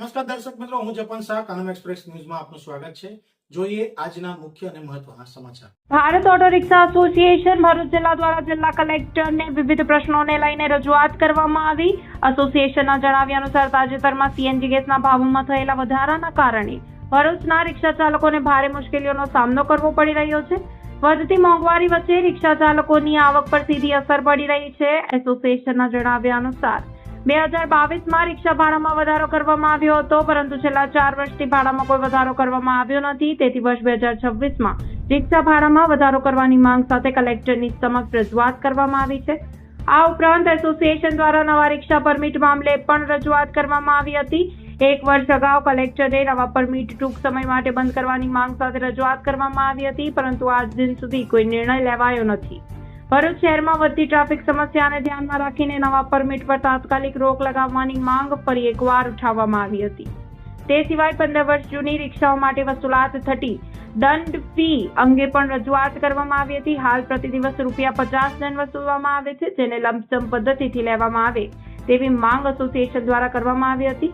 નમસ્કાર દર્શક મિત્રો, હું જપન શાહ, કાનમ એક્સપ્રેસ ન્યૂઝમાં આપનું સ્વાગત છે। જોઈએ આજના મુખ્ય અને મહત્વના સમાચાર। Bharat auto rickshaw association Bharuch જિલ્લા દ્વારા જિલ્લા કલેક્ટરને વિવિધ પ્રશ્નોને લઈને રજૂઆત કરવામાં આવી। એસોસિએશનના જણાવ્યા અનુસાર તાજેતરમાં સીએનજી ગેસના ભાવોમાં થયેલા વધારાના કારણે ભરૂચના રિક્ષા ચાલકોને ભારે મુશ્કેલીઓનો સામનો કરવો પડી રહ્યો છે। વધતી મોંઘવારી વચ્ચે રિક્ષા ચાલકોની આવક પર સીધી અસર પડી રહી છે। એસોસિએશનના જણાવ્યા અનુસાર 2022માં રિક્ષા ભાડામાં વધારો કરવામાં આવ્યો હતો, પરંતુ છેલ્લા 4 વર્ષથી ભાડામાં કોઈ વધારો કરવામાં આવ્યો નથી। તેથી વર્ષ 2026માં રિક્ષા ભાડામાં વધારો કરવાની માંગ સાથે કલેક્ટરની સમક્ષ રજૂઆત કરવામાં આવી છે। આ ઉપરાંત એસોસિએશન દ્વારા નવા રિક્ષા પરમિટ મામલે પણ રજૂઆત કરવામાં આવી હતી। 1 વર્ષ અગાઉ કલેક્ટરે નવા પરમિટ ટૂંક સમય માટે બંધ કરવાની માંગ સાથે રજૂઆત કરવામાં આવી હતી, પરંતુ આજ દિન સુધી કોઈ નિર્ણય લેવાયો નથી। ભરૂચ શહેરમાં વધતી ટ્રાફિક સમસ્યાને ધ્યાનમાં રાખીને નવા પરમિટ પર તાત્કાલિક રોક લગાવવાની માંગ ફરી એકવાર ઉઠાવવામાં આવી હતી। તે સિવાય 15 વર્ષ જૂની રિક્ષાઓ માટે વસૂલાત થતી દંડ ફી અંગે પણ રજૂઆત કરવામાં આવી હતી। હાલ પ્રતિ દિવસ ₹50 દંડ વસૂલવામાં આવે છે, જેને લંપસમ પદ્ધતિથી લેવામાં આવે તેવી માંગ એસોસિએશન દ્વારા કરવામાં આવી હતી।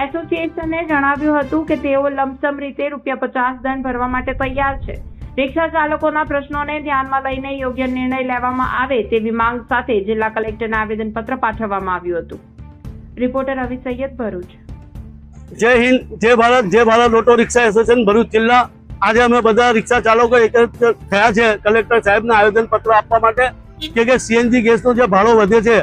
એસોસિએશને જણાવ્યું હતું કે તેઓ લંપસમ રીતે ₹50 દંડ ભરવા માટે તૈયાર છે। રિક્ષા ચાલકોના પ્રશ્નોને ધ્યાનમાં લઈને યોગ્ય નિર્ણય લેવામાં આવે તેવી માંગ સાથે જિલ્લા કલેક્ટરને આવેદનપત્ર પાઠવવામાં આવ્યું હતું। રિપોર્ટર રવિ સૈયદ, ભરૂચ। જય હિન્દ, જય Bharat auto rickshaw association Bharuch જિલ્લા। આજે અમે બધા રિક્ષા ચાલકો એકત્ર થયા છે કલેક્ટર સાહેબને આવેદનપત્ર આપવા માટે કે સીએનજી ગેસનો જે ભાડો વધે છે,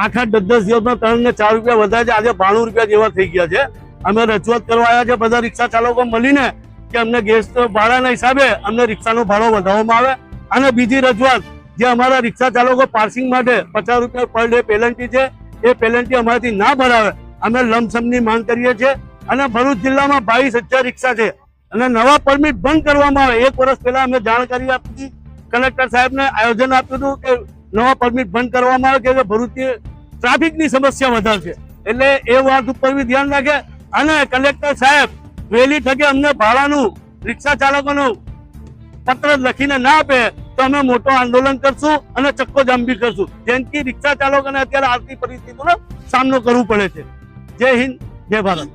8-10 દિવસમાં 3 ને 4 રૂપિયા વધારે છે, આજે 92 રૂપિયા જેવા થઈ ગયા છે। અમે રજૂઆત કરવા આવ્યા છે બધા રિક્ષા ચાલકો મળીને કે અમને ગેસ ભાડાના હિસાબે અમને રિક્ષાનો ભાડો વધારવામાં આવે। અને બીજી રજૂઆત, જે અમારા રિક્ષા ચાલકો પાર્સિંગ માટે 50 રૂપિયા પર ડે પેનલ્ટી છે, એ પેનલ્ટી અમારાથી ના ભરાવે અમે લમસમની માંગ કરીએ છીએ। અને ભરૂચ જિલ્લામાં 22,000 રિક્ષા છે અને નવા પરમિટ બંધ કરવામાં આવે। 1 વર્ષ પહેલા અમે જાણ કરી આપી હતી, કલેક્ટર સાહેબને આયોજન આપ્યું હતું કે નવા પરમિટ બંધ કરવામાં આવે કે ભરૂચની ટ્રાફિકની સમસ્યા વધારશે, એટલે એ વાત ઉપર બી ધ્યાન રાખે। અને કલેક્ટર સાહેબ વહેલી તકે અમને ભાડાનું રિક્ષા ચાલકોનું પત્ર લખીને ના આપે તો અમે મોટો આંદોલન કરશું અને ચક્કોજામ બી કરશું, જેનાથી રિક્ષા ચાલકોને અત્યારે આર્થિક પરિસ્થિતિનો સામનો કરવો પડે છે। જય હિન્દ, જય ભારત।